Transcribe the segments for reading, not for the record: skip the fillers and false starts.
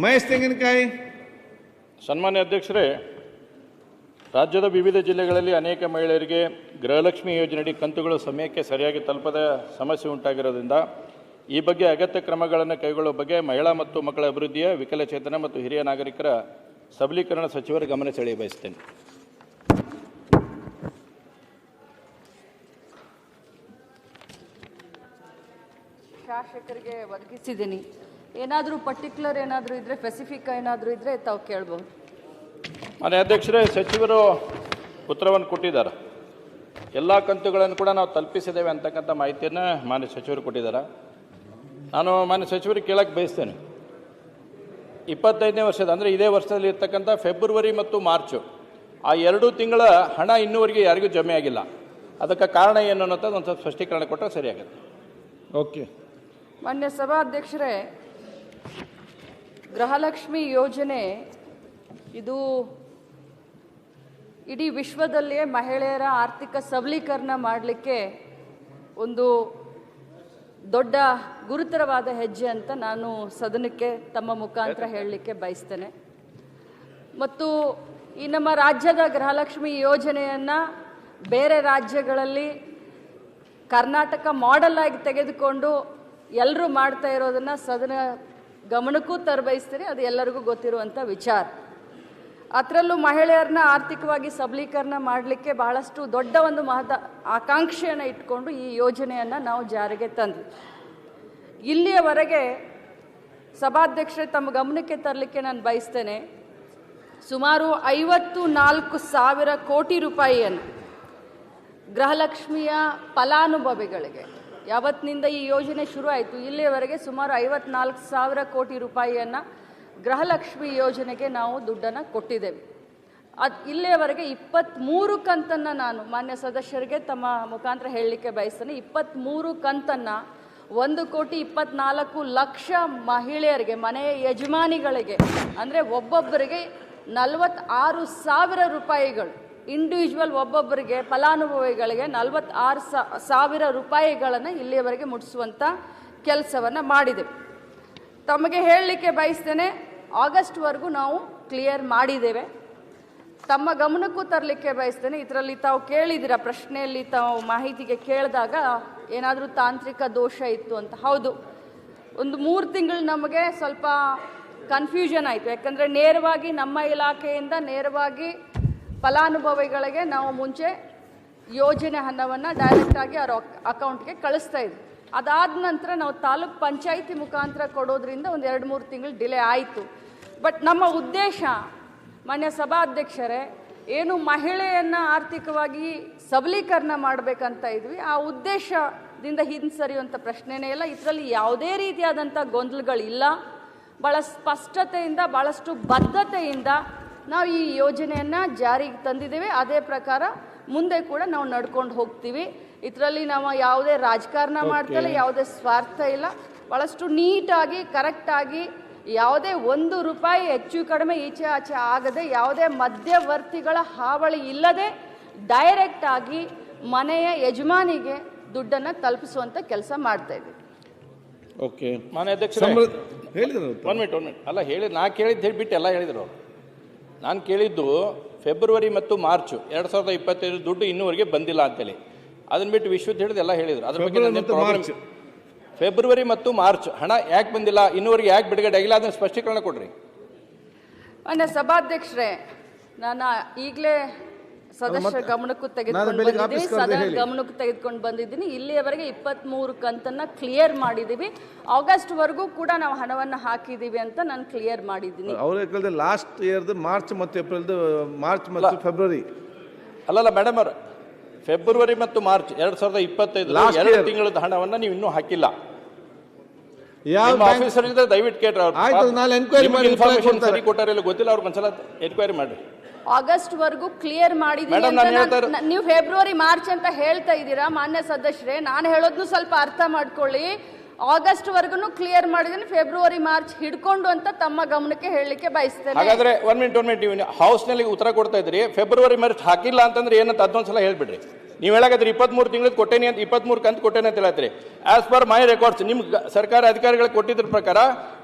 ಮಹೇಶ್ ತೆಂಗಿನಕಾಯಿ. ಸನ್ಮಾನ್ಯ ಅಧ್ಯಕ್ಷರೇ, ರಾಜ್ಯದ ವಿವಿಧ ಜಿಲ್ಲೆಗಳಲ್ಲಿ ಅನೇಕ ಮಹಿಳೆಯರಿಗೆ ಗೃಹಲಕ್ಷ್ಮಿ ಯೋಜನೆಯಡಿ ಕಂತುಗಳು ಸಮಯಕ್ಕೆ ಸರಿಯಾಗಿ ತಲುಪದ ಸಮಸ್ಯೆ ಉಂಟಾಗಿರೋದ್ರಿಂದ ಈ ಬಗ್ಗೆ ಅಗತ್ಯ ಕ್ರಮಗಳನ್ನು ಕೈಗೊಳ್ಳುವ ಬಗ್ಗೆ ಮಹಿಳಾ ಮತ್ತು ಮಕ್ಕಳ ಅಭಿವೃದ್ಧಿಯ, ವಿಕಲಚೇತನ ಮತ್ತು ಹಿರಿಯ ನಾಗರಿಕರ ಸಬಲೀಕರಣ ಸಚಿವರ ಗಮನ ಸೆಳೆಯ ಬಯಸುತ್ತೇನೆ. ಶಾಸಕರಿಗೆ ಒದಗಿಸಿದ್ದೀನಿ. ಏನಾದರೂ ಪರ್ಟಿಕ್ಯುಲರ್ ಏನಾದರೂ ಇದ್ದರೆ, ಸ್ಪೆಸಿಫಿಕ್ ಏನಾದರೂ ಇದ್ದರೆ ತಾವು ಕೇಳ್ಬೋದು. ಮಾನ್ಯ ಅಧ್ಯಕ್ಷರೇ, ಸಚಿವರು ಉತ್ತರವನ್ನು ಕೊಟ್ಟಿದ್ದಾರೆ. ಎಲ್ಲ ಕಂತುಗಳನ್ನು ಕೂಡ ನಾವು ತಲುಪಿಸಿದ್ದೇವೆ ಅಂತಕ್ಕಂಥ ಮಾಹಿತಿಯನ್ನು ಮಾನ್ಯ ಸಚಿವರು ಕೊಟ್ಟಿದ್ದಾರೆ. ನಾನು ಮಾನ್ಯ ಸಚಿವರಿಗೆ ಕೇಳಕ್ಕೆ ಬಯಸ್ತೇನೆ, 25ನೇ ವರ್ಷದ ಅಂದರೆ ಇದೇ ವರ್ಷದಲ್ಲಿ ಇರ್ತಕ್ಕಂಥ ಫೆಬ್ರವರಿ ಮತ್ತು ಮಾರ್ಚು ಆ 2 ತಿಂಗಳ ಹಣ ಇನ್ನೂವರೆಗೆ ಯಾರಿಗೂ ಜಮೆ ಆಗಿಲ್ಲ. ಅದಕ್ಕೆ ಕಾರಣ ಏನು ಅನ್ನೋಂಥದ್ದು ಒಂದು ಸ್ವಲ್ಪ ಸ್ಪಷ್ಟೀಕರಣ ಕೊಟ್ಟರೆ ಸರಿಯಾಗುತ್ತೆ. ಓಕೆ. ಮಾನ್ಯ ಸಭಾಧ್ಯಕ್ಷರೇ, ಗೃಹಲಕ್ಷ್ಮಿ ಯೋಜನೆ ಇದು ಇಡೀ ವಿಶ್ವದಲ್ಲಿಯೇ ಮಹಿಳೆಯರ ಆರ್ಥಿಕ ಸಬಲೀಕರಣ ಮಾಡಲಿಕ್ಕೆ ಒಂದು ದೊಡ್ಡ ಗುರುತರವಾದ ಹೆಜ್ಜೆ ಅಂತ ನಾನು ಸದನಕ್ಕೆ ತಮ್ಮ ಮುಖಾಂತರ ಹೇಳಲಿಕ್ಕೆ ಬಯಸ್ತೇನೆ. ಮತ್ತು ಈ ನಮ್ಮ ರಾಜ್ಯದ ಗೃಹಲಕ್ಷ್ಮಿ ಯೋಜನೆಯನ್ನು ಬೇರೆ ರಾಜ್ಯಗಳಲ್ಲಿ ಕರ್ನಾಟಕ ಮಾಡೆಲ್ ಆಗಿ ತೆಗೆದುಕೊಂಡು ಎಲ್ಲರೂ ಮಾಡ್ತಾ ಇರೋದನ್ನು ಸದನ ಗಮನಕ್ಕೂ ತರಬಯಸ್ತೀನಿ. ಅದು ಎಲ್ಲರಿಗೂ ಗೊತ್ತಿರುವಂಥ ವಿಚಾರ. ಅದರಲ್ಲೂ ಮಹಿಳೆಯರನ್ನ ಆರ್ಥಿಕವಾಗಿ ಸಬಲೀಕರಣ ಮಾಡಲಿಕ್ಕೆ ಬಹಳಷ್ಟು ದೊಡ್ಡ ಒಂದು ಆಕಾಂಕ್ಷೆಯನ್ನು ಇಟ್ಕೊಂಡು ಈ ಯೋಜನೆಯನ್ನು ನಾವು ಜಾರಿಗೆ ತಂದ್ವಿ. ಇಲ್ಲಿಯವರೆಗೆ ಸಭಾಧ್ಯಕ್ಷರೇ ತಮ್ಮ ಗಮನಕ್ಕೆ ತರಲಿಕ್ಕೆ ನಾನು ಬಯಸ್ತೇನೆ, ಸುಮಾರು 54,000 ಕೋಟಿ ರೂಪಾಯಿಯನ್ನು ಗೃಹಲಕ್ಷ್ಮಿಯ ಫಲಾನುಭವಿಗಳಿಗೆ, ಯಾವತ್ತಿನಿಂದ ಈ ಯೋಜನೆ ಶುರು ಆಯಿತು ಇಲ್ಲಿಯವರೆಗೆ ಸುಮಾರು 54,000 ಕೋಟಿ ರೂಪಾಯಿಯನ್ನು ಗೃಹಲಕ್ಷ್ಮಿ ಯೋಜನೆಗೆ ನಾವು ದುಡ್ಡನ್ನು ಕೊಟ್ಟಿದ್ದೇವೆ. ಇಲ್ಲಿಯವರೆಗೆ 23 ಕಂತನ್ನು ನಾನು ಮಾನ್ಯ ಸದಸ್ಯರಿಗೆ ತಮ್ಮ ಮುಖಾಂತರ ಹೇಳಲಿಕ್ಕೆ ಬಯಸ್ತೇನೆ. 23 ಕಂತನ್ನು 1,24,00,000 ಮಹಿಳೆಯರಿಗೆ, ಮನೆಯ ಯಜಮಾನಿಗಳಿಗೆ, ಅಂದರೆ ಒಬ್ಬೊಬ್ಬರಿಗೆ 46,000 ರೂಪಾಯಿಗಳು, ಇಂಡಿವಿಜುವಲ್ ಒಬ್ಬೊಬ್ಬರಿಗೆ ಫಲಾನುಭವಿಗಳಿಗೆ 46,000 ರೂಪಾಯಿಗಳನ್ನು ಇಲ್ಲಿಯವರೆಗೆ ಮುಟ್ಟಿಸುವಂಥ ಕೆಲಸವನ್ನು ಮಾಡಿದೆವು. ತಮಗೆ ಹೇಳಲಿಕ್ಕೆ ಬಯಸ್ತೇನೆ, ಆಗಸ್ಟ್ವರೆಗೂ ನಾವು ಕ್ಲಿಯರ್ ಮಾಡಿದ್ದೇವೆ. ತಮ್ಮ ಗಮನಕ್ಕೂ ತರಲಿಕ್ಕೆ ಬಯಸ್ತೇನೆ, ಇದರಲ್ಲಿ ತಾವು ಕೇಳಿದಿರ ಪ್ರಶ್ನೆಯಲ್ಲಿ ತಾವು ಮಾಹಿತಿಗೆ ಕೇಳಿದಾಗ ಏನಾದರೂ ತಾಂತ್ರಿಕ ದೋಷ ಇತ್ತು ಅಂತ. ಹೌದು, ಒಂದು 3 ತಿಂಗಳು ನಮಗೆ ಸ್ವಲ್ಪ ಕನ್ಫ್ಯೂಷನ್ ಆಯಿತು. ಯಾಕಂದರೆ ನೇರವಾಗಿ ನಮ್ಮ ಇಲಾಖೆಯಿಂದ ನೇರವಾಗಿ ಫಲಾನುಭವಿಗಳಿಗೆ ನಾವು ಮುಂಚೆ ಯೋಜನೆ ಹಣವನ್ನು ಡೈರೆಕ್ಟಾಗಿ ಅವ್ರ ಅಕೌಂಟ್ಗೆ ಕಳಿಸ್ತಾ ಇದ್ವಿ. ಅದಾದ ನಂತರ ನಾವು ತಾಲೂಕ್ ಪಂಚಾಯಿತಿ ಮುಖಾಂತರ ಕೊಡೋದ್ರಿಂದ ಒಂದು 2-3 ತಿಂಗಳು ಡಿಲೇ ಆಯಿತು. ಬಟ್ ನಮ್ಮ ಉದ್ದೇಶ ಮಾನ್ಯ ಸಭಾಧ್ಯಕ್ಷರೇ, ಏನು ಮಹಿಳೆಯನ್ನು ಆರ್ಥಿಕವಾಗಿ ಸಬಲೀಕರಣ ಮಾಡಬೇಕಂತ ಇದ್ವಿ, ಆ ಉದ್ದೇಶದಿಂದ ಹಿಂಸರಿಯುವಂಥ ಪ್ರಶ್ನೆನೇ ಇಲ್ಲ. ಇದರಲ್ಲಿ ಯಾವುದೇ ರೀತಿಯಾದಂಥ ಗೊಂದಲಗಳಿಲ್ಲ. ಭಾಳ ಸ್ಪಷ್ಟತೆಯಿಂದ, ಭಾಳಷ್ಟು ಬದ್ಧತೆಯಿಂದ ನಾವು ಈ ಯೋಜನೆಯನ್ನು ಜಾರಿಗೆ ತಂದಿದ್ದೇವೆ. ಅದೇ ಪ್ರಕಾರ ಮುಂದೆ ಕೂಡ ನಾವು ನಡ್ಕೊಂಡು ಹೋಗ್ತೀವಿ. ಇದರಲ್ಲಿ ನಾವು ಯಾವುದೇ ರಾಜಕಾರಣ ಮಾಡ್ತಲ್ಲ, ಯಾವುದೇ ಸ್ವಾರ್ಥ ಇಲ್ಲ. ಭಾಳಷ್ಟು ನೀಟಾಗಿ, ಕರೆಕ್ಟಾಗಿ, ಯಾವುದೇ 1 ರೂಪಾಯಿ ಹೆಚ್ಚು ಕಡಿಮೆ ಈಚೆ ಆಚೆ ಆಗದೆ, ಯಾವುದೇ ಮಧ್ಯವರ್ತಿಗಳ ಹಾವಳಿ ಇಲ್ಲದೆ ಡೈರೆಕ್ಟಾಗಿ ಮನೆಯ ಯಜಮಾನಿಗೆ ದುಡ್ಡನ್ನು ತಲುಪಿಸುವಂಥ ಕೆಲಸ ಮಾಡ್ತಾ ಇದ್ದೀವಿ. ಓಕೆ. ಮಾನ್ಯ ಅಧ್ಯಕ್ಷರೇ, ಹೇಳಿದ್ರು. 1 ಮಿನಿಟ್ ಅಲ್ಲ ಹೇಳಿ, ನಾ ಕೇಳಿದ್ದು ಹೇಳಿಬಿಟ್ಟು ಎಲ್ಲ ಹೇಳಿದರು ಅವರು. ನಾನು ಕೇಳಿದ್ದು ಫೆಬ್ರವರಿ ಮತ್ತು ಮಾರ್ಚು 2025 ದುಡ್ಡು ಇನ್ನೂವರೆಗೆ ಬಂದಿಲ್ಲ ಅಂತೇಳಿ. ಅದನ್ನ ಬಿಟ್ಟು ವಿಶ್ವದ ಹಿಡಿದು ಎಲ್ಲ ಹೇಳಿದರು. ಅದ್ರ ಬಗ್ಗೆ ಫೆಬ್ರವರಿ ಮತ್ತು ಮಾರ್ಚ್ ಹಣ ಯಾಕೆ ಬಂದಿಲ್ಲ, ಇನ್ನೂವರೆಗೆ ಯಾಕೆ ಬಿಡುಗಡೆ ಆಗಿಲ್ಲ, ಅದನ್ನು ಸ್ಪಷ್ಟೀಕರಣ ಕೊಡ್ರಿ. ಮಾನ್ಯ ಸಭಾಧ್ಯಕ್ಷರೇ, ನಾನು ಈಗಲೇ ಸದಸ್ಯರ ಗಮನಕ್ಕೂ ತೆಗೆದುಕೊಂಡು ಬಂದಿದ್ದೀನಿ. ಇಲ್ಲಿಯವರೆಗೆ 23 ಕಂತನ್ನು ಕ್ಲಿಯರ್ ಮಾಡಿದ್ದೀವಿ. ಆಗಸ್ಟ್ವರೆಗೂ ಕೂಡ ನಾವು ಹಣವನ್ನು ಹಾಕಿದ್ದೀವಿ ಅಂತ ನಾನು ಕ್ಲಿಯರ್ ಮಾಡಿದ್ದೀನಿ. ಅವರು ಲಾಸ್ಟ್ ಇಯರ್ದು ಮಾರ್ಚ್ ಮತ್ತು ಏಪ್ರಿಲ್ದು, ಮಾರ್ಚ್ ಮತ್ತು ಫೆಬ್ರವರಿ ಅಲ್ಲಲ್ಲ ಮೇಡಮ್ ಅವರು, ಫೆಬ್ರವರಿ ಮತ್ತು ಮಾರ್ಚ್ 2025 2 ತಿಂಗಳ ಹಣವನ್ನು ನೀವು ಇನ್ನೂ ಹಾಕಿಲ್ಲ. ಯಾವ ಆಫೀಸರ್ ಇದ್ರೆ ದಯವಿಟ್ಟು ಕೇಳ್ರಿ. ಇನ್ಫಾರ್ಮೇಶನ್ ಸರಿ ಕೊಟ್ಟಾರ ಗೊತ್ತಿಲ್ಲ, ಅವ್ರಿಗೆ ಒಂದ್ಸಲ ಎನ್ಕ್ವೈರಿ ಮಾಡಿ. ಆಗಸ್ಟ್ವರೆಗೂ ಕ್ಲಿಯರ್ ಮಾಡಿದ್ದೀನಿ. ನೀವು ಫೆಬ್ರವರಿ ಮಾರ್ಚ್ ಅಂತ ಹೇಳ್ತಾ ಇದ್ದೀರಾ ಮಾನ್ಯ ಸದಸ್ಯರೇ. ನಾನು ಹೇಳೋದನ್ನು ಸ್ವಲ್ಪ ಅರ್ಥ ಮಾಡ್ಕೊಳ್ಳಿ. ಆಗಸ್ಟ್ವರೆಗೂ ಕ್ಲಿಯರ್ ಮಾಡಿದ್ದೀನಿ, ಫೆಬ್ರವರಿ ಮಾರ್ಚ್ ಹಿಡ್ಕೊಂಡು ಅಂತ ತಮ್ಮ ಗಮನಕ್ಕೆ ಹೇಳಲಿಕ್ಕೆ ಬಯಸ್ತೇನೆ. ಹಾಗಾದ್ರೆ 1 ಮಿನಿಟ್ ಹೌಸ್ ನಲ್ಲಿ ಉತ್ತರ ಕೊಡ್ತಾ ಇದ್ರಿ, ಫೆಬ್ರವರಿ ಮಾರ್ಚ್ ಹಾಕಿಲ್ಲ ಅಂತಂದ್ರೆ ಏನಂತ ಅದೊಂದ್ಸಲ ಹೇಳ್ಬಿಡ್ರಿ. ನೀವು ಹೇಳಾಕತ್ರಿ 23 ತಿಂಗಳದ್ದು ಕೊಟ್ಟೇನಿ ಅಂತ 23 ಕಂತು ಕೊಟ್ಟೇನೆ ಅಂತ ಹೇಳತ್ರಿ. ಆಸ್ ಪರ್ ಮೈ ರೆಕಾರ್ಡ್ಸ್ ನಿಮ್ಗೆ ಸರ್ಕಾರ ಅಧಿಕಾರಿಗಳಿಗೆ ಕೊಟ್ಟಿದ್ರ ಪ್ರಕಾರ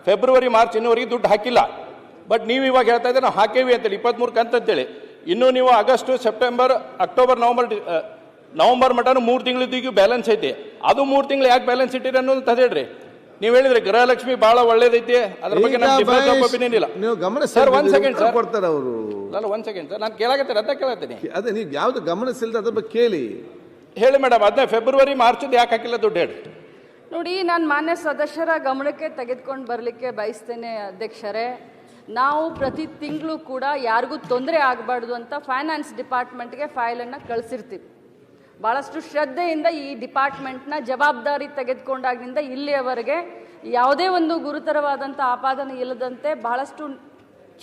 ಫೆಬ್ರವರಿ ಮಾರ್ಚ್ ಇನ್ನೂವರೆಗೆ ದುಡ್ಡು ಹಾಕಿಲ್ಲ. ಬಟ್ ನೀವು ಇವಾಗ ಹೇಳ್ತಾ ಇದ್ರೆ ನಾವು ಹಾಕೇವಿ ಅಂತೇಳಿ 23 ಕಂತು ಅಂತೇಳಿ. ಇನ್ನೂ ನೀವು ಆಗಸ್ಟ್ ಸೆಪ್ಟೆಂಬರ್ ಅಕ್ಟೋಬರ್ ನವಂಬರ್ ಮಟನು 3 ತಿಂಗಳದ್ದು ಬ್ಯಾಲೆನ್ಸ್ ಐತಿ. ಅದು 3 ತಿಂಗಳು ಯಾಕೆ ಬ್ಯಾಲೆನ್ಸ್ ಇಟ್ಟಿರಿ ಅನ್ನೋದು ಹೇಳ್ರಿ. ನೀವು ಹೇಳಿದ್ರಿ ಗೃಹಲಕ್ಷ್ಮಿ ಬಹಳ ಒಳ್ಳೇದೈತಿ, ಅದ್ರ ಬಗ್ಗೆ ಒಪಿನಿಯನ್ ಇಲ್ಲ. ನೀವು ಗಮನ ಸರ್ 1 ಸೆಕೆಂಡ್ ಸರ್ ಕೊಡ್ತಾರೆ ಅವರು. ಅಲ್ಲ 1 ಸೆಕೆಂಡ್ ಸರ್, ನಾನು ಕೇಳಾಕತ್ತೀನಿ ಅದ ಕೇಳತ್ತೀನಿ. ಅದೇ ನೀವು ಯಾವ್ದು ಗಮನಿಸಿಲ್ದ ಅದ್ರ ಬಗ್ಗೆ ಕೇಳಿ ಹೇಳಿ ಮೇಡಮ್. ಅದನ್ನ ಫೆಬ್ರವರಿ ಮಾರ್ಚ್ ಯಾಕೆ ಹಾಕಿಲ್ಲ ದುಡ್ಡು ಹೇಳಿ. ನೋಡಿ, ನಾನು ಮಾನ್ಯ ಸದಸ್ಯರ ಗಮನಕ್ಕೆ ತೆಗೆದುಕೊಂಡು ಬರಲಿಕ್ಕೆ ಬಯಸ್ತೇನೆ ಅಧ್ಯಕ್ಷರೇ. ನಾವು ಪ್ರತಿ ತಿಂಗಳು ಕೂಡ ಯಾರಿಗೂ ತೊಂದರೆ ಆಗಬಾರ್ದು ಅಂತ ಫೈನಾನ್ಸ್ ಡಿಪಾರ್ಟ್ಮೆಂಟ್ಗೆ ಫೈಲನ್ನು ಕಳಿಸಿರ್ತೀವಿ. ಭಾಳಷ್ಟು ಶ್ರದ್ಧೆಯಿಂದ ಈ ಡಿಪಾರ್ಟ್ಮೆಂಟ್ನ ಜವಾಬ್ದಾರಿ ತೆಗೆದುಕೊಂಡಾಗಿನಿಂದ ಇಲ್ಲಿಯವರೆಗೆ ಯಾವುದೇ ಒಂದು ಗುರುತರವಾದಂಥ ಆಪಾದನೆ ಇಲ್ಲದಂತೆ ಬಹಳಷ್ಟು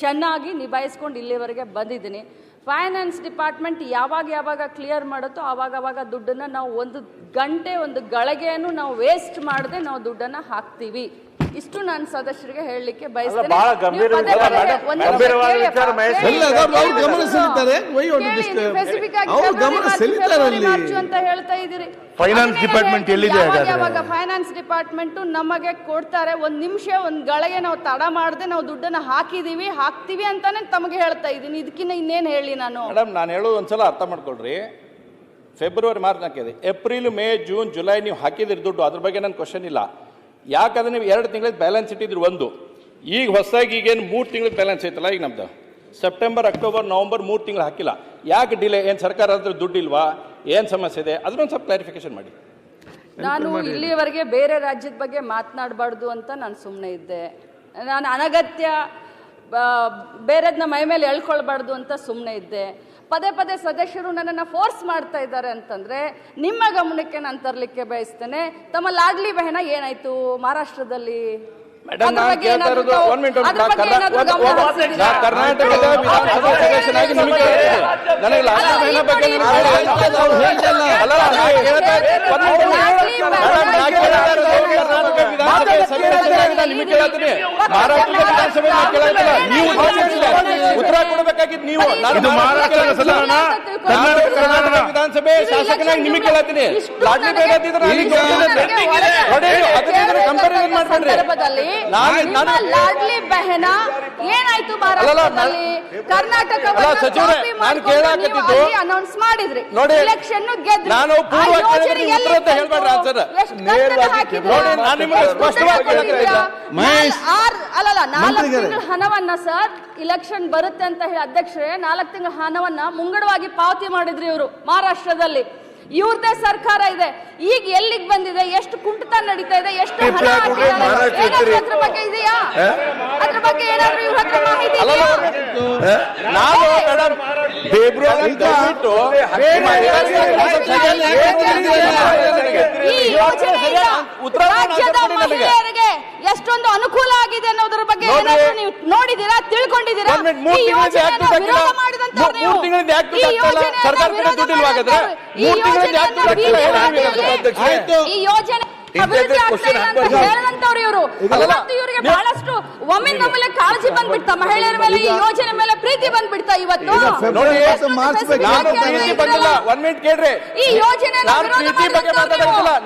ಚೆನ್ನಾಗಿ ನಿಭಾಯಿಸ್ಕೊಂಡು ಇಲ್ಲಿಯವರೆಗೆ ಬಂದಿದ್ದೀನಿ. ಫೈನಾನ್ಸ್ ಡಿಪಾರ್ಟ್ಮೆಂಟ್ ಯಾವಾಗ ಕ್ಲಿಯರ್ ಮಾಡುತ್ತೋ ಆವಾಗ ದುಡ್ಡನ್ನು ನಾವು 1 ಗಂಟೆ 1 ಗಳಿಗೆಯನ್ನು ನಾವು ವೇಸ್ಟ್ ಮಾಡದೆ ನಾವು ದುಡ್ಡನ್ನು ಹಾಕ್ತೀವಿ. ಇಷ್ಟು ನಾನು ಸದಸ್ಯರಿಗೆ ಹೇಳಲಿಕ್ಕೆ ಬಯಸ್ತೇನೆ. ಅಂತ ಹೇಳ್ತಾ ಇದ್ದೀರಿ. ಫೈನಾನ್ಸ್ ಡಿಪಾರ್ಟ್ಮೆಂಟ್ ಎಲ್ಲಿದೆ? ಯಾವಾಗ ಫೈನಾನ್ಸ್ ಡಿಪಾರ್ಟ್ಮೆಂಟ್ ನಮಗೆ ಕೊಡ್ತಾರೆ 1 ನಿಮಿಷ 1 ಗಳಿಗೆ ನಾವು ತಡ ಮಾಡದೆ ನಾವು ದುಡ್ಡನ್ನು ಹಾಕ್ತೀವಿ ಅಂತಾನೆ ತಮಗೆ ಹೇಳ್ತಾ ಇದ್ದೀನಿ. ಇದಕ್ಕಿಂತ ಇನ್ನೇನು ಹೇಳಿ ನಾನು? ಮೇಡಮ್, ನಾನು ಹೇಳೋದು ಒಂದ್ಸಲ ಅರ್ಥ ಮಾಡ್ಕೊಳ್ರಿ. ಫೆಬ್ರವರಿ ಮಾರ್ಚ್ ಹಾಕಿದೆ, ಏಪ್ರಿಲ್ ಮೇ ಜೂನ್ ಜುಲೈ ನೀವು ಹಾಕಿದಿರಿ ದುಡ್ಡು, ಅದ್ರ ಬಗ್ಗೆ ನನ್ನ ಕ್ವಶನ್ ಇಲ್ಲ. ಯಾಕಂದ್ರೆ ನೀವು 2 ತಿಂಗಳ ಬ್ಯಾಲೆನ್ಸ್ ಇಟ್ಟಿದ್ರು. ಒಂದು ಈಗ ಹೊಸದಾಗಿ ಈಗೇನು 3 ತಿಂಗಳ ಬ್ಯಾಲೆನ್ಸ್ ಐತಲ್ಲ, ಈಗ ನಮ್ದು ಸೆಪ್ಟೆಂಬರ್ ಅಕ್ಟೋಬರ್ ನವಂಬರ್ 3 ತಿಂಗಳು ಹಾಕಿಲ್ಲ. ಯಾಕೆ ಡಿಲೇ? ಏನು ಸರ್ಕಾರ ಹತ್ರ ದುಡ್ಡಿಲ್ವಾ? ಏನು ಸಮಸ್ಯೆ ಇದೆ? ಅದನ್ನೊಂದು ಸ್ವಲ್ಪ ಕ್ಲಾರಿಫಿಕೇಶನ್ ಮಾಡಿ. ನಾನು ಇಲ್ಲಿಯವರೆಗೆ ಬೇರೆ ರಾಜ್ಯದ ಬಗ್ಗೆ ಮಾತನಾಡಬಾರ್ದು ಅಂತ ನಾನು ಸುಮ್ಮನೆ ಇದ್ದೆ. ನಾನು ಅನಗತ್ಯ ಬೇರೆದನ್ನ ಮೈ ಮೇಲೆ ಎಳ್ಕೊಳ್ಬಾರ್ದು ಅಂತ ಸುಮ್ಮನೆ ಇದ್ದೆ. ಪದೇ ಸದಸ್ಯರು ನನ್ನನ್ನು ಫೋರ್ಸ್ ಮಾಡ್ತಾ ಇದ್ದಾರೆ ಅಂತಂದ್ರೆ ನಿಮ್ಮ ಗಮನಕ್ಕೆ ನಾನು ತರಲಿಕ್ಕೆ ಬಯಸ್ತೇನೆ. ತಮ್ಮ ಲಾಡ್ಲಿ ಬೆಹನ ಏನಾಯ್ತು ಮಹಾರಾಷ್ಟ್ರದಲ್ಲಿ? ಕರ್ನಾಟಕದ ವಿಧಾನಸಭಾ ಸದಸ್ಯನಾಗಿ ನಿಮಗೆ ನನಗೆ ಲಾಡ್ಲಿ ಬೆಹನ ಬಗ್ಗೆ ನಿಮಗೆ ಕೇಳ್ತೀನಿ. ಮಹಾರಾಷ್ಟ್ರದ ವಿಧಾನಸಭೆ ಕೇಳಲ್ಲ, ನೀವು ಉತ್ತರ ಕೊಡಬೇಕಾಗಿದ್ದು ನೀವು. ಕರ್ನಾಟಕ ವಿಧಾನಸಭೆ ಶಾಸಕನಾಗಿ ನಿಮಗೆ ಕೇಳತ್ತೀನಿ. ಲಾಡ್ಲಿ ಕಂಪಾರಿಸನ್ ಮಾಡ್ಕೊಂಡ್ರಿ. ಲಾಡ್ಲಿ ಬೆಹನ ಏನಾಯ್ತು ಭಾರತದಲ್ಲಿ? ಕರ್ನಾಟಕ ನಾನು ಕೇಳಾಕತ್ತಿದ್ದು ಅನೌನ್ಸ್ ಮಾಡಿದ್ರಿ, ನೋಡಿ ಎಲೆಕ್ಷನ್ ಗೆದ್ರಿ. ನಾನು ಪೂರ್ವ ಹೇಳ್ಬೇಡ್ರಿ ಆನ್ಸರ್ ನೋಡಿ. ನಾನು ನಿಮಗೆ ಸ್ಪಷ್ಟವಾಗಿ ಮಹೇಶ್ 4 ತಿಂಗಳ ಹಣವನ್ನ ಸರ್ ಇಲೆಕ್ಷನ್ ಬರುತ್ತೆ ಅಂತ ಹೇಳಿ ಅಧ್ಯಕ್ಷರೇ 4 ತಿಂಗಳ ಹಣವನ್ನ ಮುಂಗಡವಾಗಿ ಪಾವತಿ ಮಾಡಿದ್ರಿ ಇವರು ಮಹಾರಾಷ್ಟ್ರದಲ್ಲಿ. ಇವ್ರದೇ ಸರ್ಕಾರ ಇದೆ. ಈಗ ಎಲ್ಲಿಗೆ ಬಂದಿದೆ? ಎಷ್ಟು ಕುಂಠಿತ ನಡೀತಾ ಇದೆ? ಎಷ್ಟು ಹಣ ಹಾಕಿದ್ದಾರೆ? ಅದ್ರ ಬಗ್ಗೆ ಇದೆಯಾ? ಅದ್ರ ಬಗ್ಗೆ ಏನಾದ್ರು ಇವ್ರ ಹತ್ರ ಮಾಹಿತಿ ಇದೆಯಾ? ನಾವು ಮೇಡಮ್ ಫೆಬ್ರವರಿ ಈ ಯೋಜನೆಯಿಂದ ರಾಜ್ಯದ ಮಹಿಳೆಯರಿಗೆ ಎಷ್ಟೊಂದು ಅನುಕೂಲ ಆಗಿದೆ ಅನ್ನೋದ್ರ ಬಗ್ಗೆ ಏನಾದ್ರು ನೀವು ನೋಡಿದೀರಾ? ತಿಳ್ಕೊಂಡಿದ್ದೀರಾ? ಈ ಯೋಜನೆಯನ್ನು ವಿರೋಧ ಮಾಡಿದಂತವ್ರು ನೀವು. ಈ ಯೋಜನೆ ಅಭಿವೃದ್ಧಿ ಆಗ್ತಾ ಇಲ್ಲ ಅಂತ ಹೇಳಿದಂತವ್ರು ಇವರು. ಇವರಿಗೆ ಬಹಳಷ್ಟು ಒಮ್ಮಿಂದೊಮ್ಮೆಲೆ ಕಾಳಜಿ ಬಂದ್ಬಿಡ್ತಾ, ಮಹಿಳೆಯರ ಮೇಲೆ ಈ ಯೋಜನೆ ಮೇಲೆ ಪ್ರೀತಿ ಬಂದ್ಬಿಡ್ತಾ. ಇವತ್ತು ಈ ಯೋಜನೆ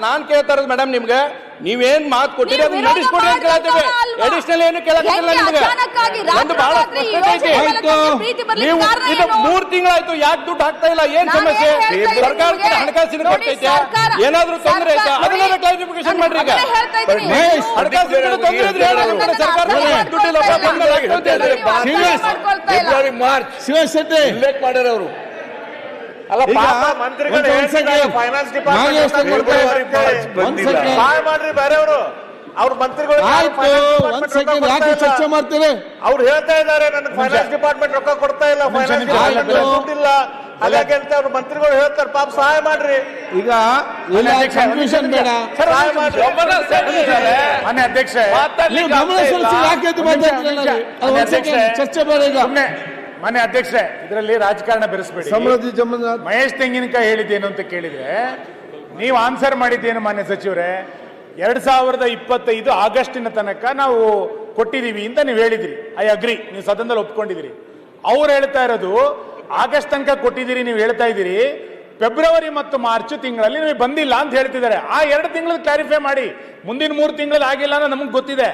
ನಾನ್ ಕೇಳ್ತಾ ಇರೋದು ಮೇಡಮ್ ನಿಮ್ಗೆ ನೀವೇನ್ ಮಾತು ಕೊಟ್ಟಿರಿ ಅದನ್ನ ನಡೆಸ್ಕೊಡಿ ಅಂತ ಕೇಳ್ತೇವೆ. ಅಡಿಷನಲ್ ಏನು ಕೇಳಕ್ಕಿಲ್ಲ ನಿಮ್ಗೆ. ಒಂದು ಬಹಳ ಸ್ಪಷ್ಟತೆ ಐತಿ. ನೀವು ಇದು 3 ತಿಂಗಳಾಯ್ತು, ಯಾಕೆ ದುಡ್ಡು ಹಾಕ್ತಾ ಇಲ್ಲ? ಏನ್ ಸಮಸ್ಯೆ? ಸರ್ಕಾರಕ್ಕೆ ಹಣಕಾಸಿನ ಕೊಟ್ಟೈತೆ, ಏನಾದ್ರೂ ತೊಂದರೆ ಐತಾ? ಅದನ್ನೆಲ್ಲ ಕ್ಲಾರಿಫಿಕೇಶನ್ ಮಾಡ್ರಿ. ಈಗ ಹಣಕಾಸಿನ ತೊಂದರೆ ಇದ್ರೆ ಏನಾದ್ರು ಸರ್ಕಾರ ದುಡ್ಡಿಲ್ಲ ಫೆಬ್ರವರಿ ಮಾರ್ಚ್ ಶಿವಶೆಟ್ಟಿ ಉಲ್ಲೇಖ ಮಾಡ್ಯಾರ ಅವರು. ಅಲ್ಲ ಮಂತ್ರಿಗಳು ಫೈನಾನ್ಸ್ ಡಿಪಾರ್ಟ್ಮೆಂಟ್ ಸಹಾಯ ಮಾಡ್ರಿ ಬೇರೆಯವರು. ಅವ್ರ ಮಂತ್ರಿಗಳು ಚರ್ಚೆ ಮಾಡ್ತೇವೆ. ಅವ್ರು ಹೇಳ್ತಾ ಇದ್ದಾರೆ ನನಗೆ ಫೈನಾನ್ಸ್ ಡಿಪಾರ್ಟ್ಮೆಂಟ್ ರೊಕ್ಕ ಕೊಡ್ತಾ ಇಲ್ಲ, ಫೈನಾನ್ಸ್ ಡಿಪಾರ್ಟ್ಮೆಂಟ್ ದುಡ್ಡಿಲ್ಲ, ಹಾಗಾಗಿ ಅಂತ ಅವ್ರ ಮಂತ್ರಿಗಳು ಹೇಳ್ತಾರೆ. ಪಾಪ ಸಹಾಯ ಮಾಡ್ರಿ. ಈಗ ಕನ್ಫ್ಯೂಷನ್ ಬೇಡ, ಸಹಾಯ ಮಾಡ್ರಿ. ಮಾನ್ಯ ಅಧ್ಯಕ್ಷ, ನೀವು ಗಮನ ಚರ್ಚೆ ಬೇಡ. ಈಗ ಮಾನ್ಯ ಅಧ್ಯಕ್ಷ, ಇದರಲ್ಲಿ ರಾಜಕಾರಣ ಬೆರೆಸಬೇಡಿ. ಸಮೃದ್ಧಿ ಜಮನಾಥ್ ಮಹೇಶ್ ತೆಂಗಿನಕಾಯಿ ಹೇಳಿದ್ದೇನು ಅಂತ ಕೇಳಿದ್ರೆ ನೀವು ಆನ್ಸರ್ ಮಾಡಿದ್ದೇನು ಮಾನ್ಯ ಸಚಿವರೇ? 2025 ಆಗಸ್ಟಿನ ತನಕ ನಾವು ಕೊಟ್ಟಿದೀವಿ ಅಂತ ನೀವು ಹೇಳಿದ್ರಿ. ಐ ಅಗ್ರಿ, ನೀವು ಸದನದಲ್ಲಿ ಒಪ್ಕೊಂಡಿದ್ದೀರಿ. ಅವ್ರು ಹೇಳ್ತಾ ಇರೋದು ಆಗಸ್ಟ್ ತನಕ ಕೊಟ್ಟಿದ್ದೀರಿ ನೀವು ಹೇಳ್ತಾ ಇದ್ದೀರಿ, ಫೆಬ್ರವರಿ ಮತ್ತು ಮಾರ್ಚ್ ತಿಂಗಳಲ್ಲಿ ನಿಮಗೆ ಬಂದಿಲ್ಲ ಅಂತ ಹೇಳ್ತಿದ್ದಾರೆ. ಆ 2 ತಿಂಗಳು ಕ್ಲಾರಿಫೈ ಮಾಡಿ. ಮುಂದಿನ 3 ತಿಂಗಳಲ್ಲಿ ಆಗಿಲ್ಲ ಅನ್ನೋ ನಮಗೆ ಗೊತ್ತಿದೆ.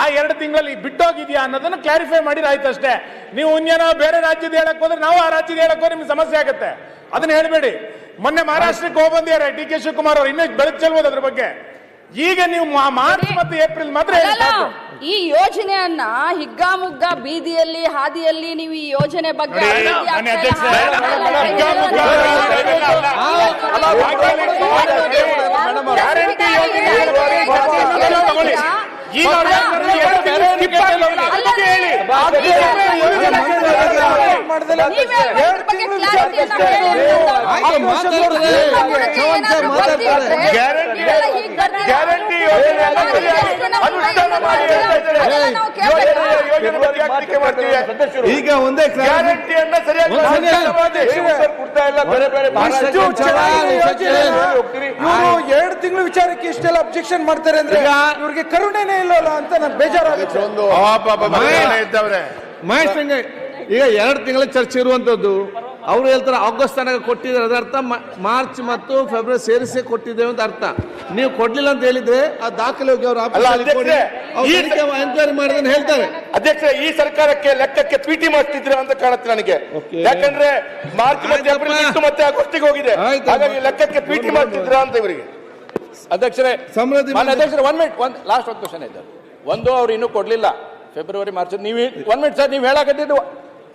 ಆ 2 ತಿಂಗಳಲ್ಲಿ ಬಿಟ್ಟೋಗಿದ್ಯಾ ಅನ್ನೋದನ್ನ ಕ್ಲಾರಿಫೈ ಮಾಡಿದ್ರೆ ಆಯ್ತು ಅಷ್ಟೇ. ನೀವು ಇನ್ನೇನೋ ಬೇರೆ ರಾಜ್ಯದ ಹೇಳಕ್ ಹೋದ್ರೆ ನಾವು ಆ ರಾಜ್ಯದ ಹೇಳಕ್ ಹೋದ್ರೆ ನಿಮ್ಗೆ ಸಮಸ್ಯೆ ಆಗುತ್ತೆ. ಅದನ್ನ ಹೇಳ್ಬೇಡಿ. ಮೊನ್ನೆ ಮಹಾರಾಷ್ಟ್ರಕ್ಕೆ ಹೋಗ್ಬಂದಿದ್ದಾರೆ DK ಶಿವಕುಮಾರ್ ಅವರು, ಇನ್ನೂ ಬೆಳಕು ಚೆಲ್ಬೋದು ಅದ್ರ ಬಗ್ಗೆ. ಈಗ ನೀವು ಮಾರ್ಚ್ ಮತ್ತು ಏಪ್ರಿಲ್ ಮಾತ್ರ ಹೇಳಿ ಸಾಕು. ಈ ಯೋಜನೆಯನ್ನ ಹಿಗ್ಗಾಮುಗ್ಗ ಬೀದಿಯಲ್ಲಿ ಹಾದಿಯಲ್ಲಿ ನೀವು ಈ ಯೋಜನೆ ಬಗ್ಗೆ ಈಗ ಒಂದೇ ಗ್ಯಾರಂಟಿಯನ್ನ ಸರಿಯಾಗಿ ಇವರು 2 ತಿಂಗಳು ವಿಚಾರಕ್ಕೆ ಇಷ್ಟೆಲ್ಲ ಅಬ್ಜೆಕ್ಷನ್ ಮಾಡ್ತಾರೆ ಅಂದ್ರೆ ಇವ್ರಿಗೆ ಕರುಣೆನೇ ಇಲ್ಲಲ್ಲ ಅಂತ ನಾನು ಬೇಜಾರಾಗುತ್ತೆ. ಈಗ 2 ತಿಂಗಳ ಚರ್ಚೆ ಇರುವಂತದ್ದು. ಅವ್ರು ಹೇಳ್ತಾರೆ ಆಗಸ್ಟ್ ತನಕ ಕೊಟ್ಟಿದ್ದಾರೆ, ಅದರ್ಥ ಮಾರ್ಚ್ ಮತ್ತು ಫೆಬ್ರವರಿ ಸೇರಿಸಿ ಕೊಟ್ಟಿದ್ದೇವೆ ಅಂತ ಅರ್ಥ. ನೀವು ಕೊಡ್ಲಿಲ್ಲ ಅಂತ ಹೇಳಿದ್ರೆ ಆ ದಾಖಲೆ ಹೋಗಿ ಅವ್ರ ಎನ್ಕ್ವೈರಿ ಮಾಡಿದ್ರೆ ಹೇಳ್ತಾರೆ. ಅಧ್ಯಕ್ಷ, ಈ ಸರ್ಕಾರಕ್ಕೆ ಲೆಕ್ಕಕ್ಕೆ ಪಿಟಿ ಮಾಡ್ತಿದ್ರ ಅಂತ ಕಾಣುತ್ತೆ ನನಗೆ. ಯಾಕಂದ್ರೆ ಮಾರ್ಚ್ ಮತ್ತೆ ಏಪ್ರಿಲ್ ಇತ್ತು, ಮತ್ತೆ ಆಗಸ್ಟಿಗೆ ಹೋಗಿದೆ. ಹಾಗಾಗಿ ಲೆಕ್ಕಕ್ಕೆ ಪಿಟಿ ಮಾಡ್ತಿದ್ರ ಅಂತ ಇವರಿಗೆ. ಅಧ್ಯಕ್ಷರೇ, ಅಧ್ಯಕ್ಷರೇ 1 ಮಿನಿಟ್, ಲಾಸ್ಟ್ ಒಂದು ಕ್ವಶನ್ ಇದೆ. ಒಂದು ಅವ್ರು ಇನ್ನೂ ಕೊಡ್ಲಿಲ್ಲ ಫೆಬ್ರವರಿ ಮಾರ್ಚ್. ನೀವು 1 ಮಿನಿಟ್ ಸರ್, ನೀವು ಹೇಳಕತ್ತಿದ್ದು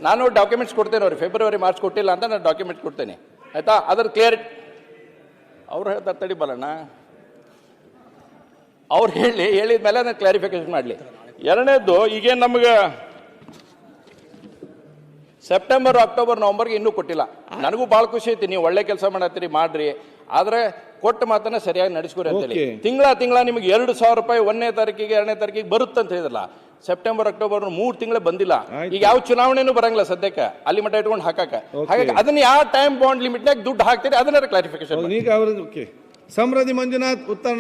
ನಾನು ಡಾಕ್ಯುಮೆಂಟ್ಸ್ ಕೊಡ್ತೇನೆ ಅವ್ರಿಗೆ. ಫೆಬ್ರವರಿ ಮಾರ್ಚ್ ಕೊಟ್ಟಿಲ್ಲ ಅಂತ ನಾನು ಡಾಕ್ಯುಮೆಂಟ್ ಕೊಡ್ತೇನೆ, ಆಯ್ತಾ? ಅದ್ರ ಕ್ಲಿಯರಿಟಿ ಅವ್ರು ಹೇಳ್ತಾರೆ. ತಡಿ ಬರೋಣ, ಅವ್ರು ಹೇಳಿದ ಮೇಲೆ ನಾನು ಕ್ಲಾರಿಫಿಕೇಶನ್ ಮಾಡಲಿ. ಎರಡನೇದ್ದು, ಈಗೇನು ನಮಗೆ ಸೆಪ್ಟೆಂಬರ್, ಅಕ್ಟೋಬರ್, ನವಂಬರ್ಗೆ ಇನ್ನೂ ಕೊಟ್ಟಿಲ್ಲ. ನನಗೂ ಭಾಳ ಖುಷಿ ಐತಿ, ನೀವು ಒಳ್ಳೆ ಕೆಲಸ ಮಾಡತ್ತೀರಿ, ಮಾಡ್ರಿ. ಆದರೆ ಕೊಟ್ಟ ಮಾತನ್ನ ಸರಿಯಾಗಿ ನಡೆಸ್ಕೊರಿ ಅಂತೇಳಿ. ತಿಂಗಳ ನಿಮಗೆ 2,000 ರೂಪಾಯಿ 1ನೇ ತಾರೀಕಿಗೆ 2ನೇ ತಾರೀಕಿಗೆ ಬರುತ್ತೆ ಅಂತ ಹೇಳಿದ್ರಲ್ಲ. ಸೆಪ್ಟೆಂಬರ್, ಅಕ್ಟೋಬರ್ 3 ತಿಂಗಳು ಬಂದಿಲ್ಲ. ಈಗ ಯಾವ ಚುನಾವಣೆನೂ ಬರಂಗಿಲ್ಲ ಸದ್ಯಕ್ಕೆ, ಅಲ್ಲಿ ಮಟ್ಟ ಇಟ್ಕೊಂಡು ಹಾಕಕ್ಕೆ. ಹಾಗಾಗಿ ಅದನ್ನ ಯಾವ ಟೈಮ್ ಬಾಂಡ್ ಲಿಮಿಟ್ನಾಗ ದುಡ್ಡು ಹಾಕ್ತೀರಿ ಅದನ್ನ ಕ್ಲಾರಿಫಿಕೇಶನ್. ಈಗ ಅವರು ಸಮೃದ್ಧಿ ಮಂಜುನಾಥ್, ಉತ್ತರ